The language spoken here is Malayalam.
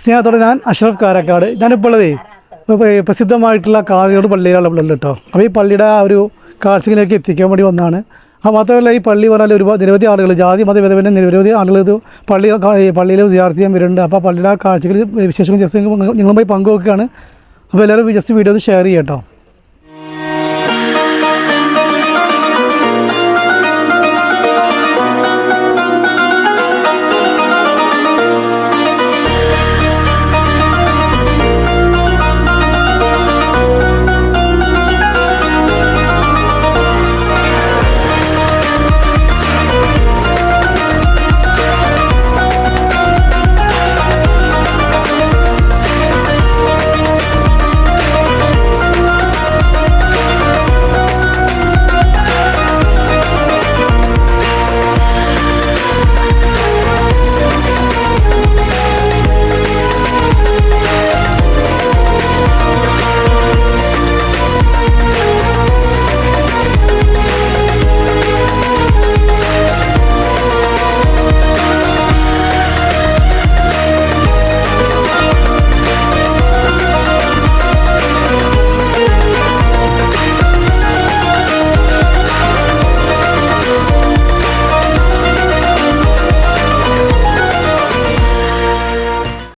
സ്നേഹത്തോടെ ഞാൻ അഷ്റഫ് കാരക്കാട്. ഞാനിപ്പോൾ ഉള്ളതേ പ്രസിദ്ധമായിട്ടുള്ള കാവിയോട് പള്ളിയിലുള്ള കേട്ടോ. അപ്പോൾ ഈ പള്ളിയുടെ ആ ഒരു കാഴ്ചയിലേക്ക് എത്തിക്കാൻ വേണ്ടി വന്നതാണ്. മാത്രമല്ല ഈ പള്ളി പറഞ്ഞാൽ നിരവധി ആളുകൾ ജാതി മതഭേദമന്യേ നിരവധി ആളുകൾ ഇത് പള്ളിയിൽ സിയാറത്ത് ചെയ്യാൻ വരുന്നുണ്ട്. അപ്പോൾ പള്ളിയുടെ ആ കാഴ്ചകൾ വിശേഷങ്ങൾ ജസ്റ്റ് നിങ്ങളുമായി പങ്കുവെക്കുകയാണ്. അപ്പോൾ എല്ലാവരും ജസ്റ്റ് വീഡിയോ ഒന്ന് ഷെയർ ചെയ്യാം കേട്ടോ.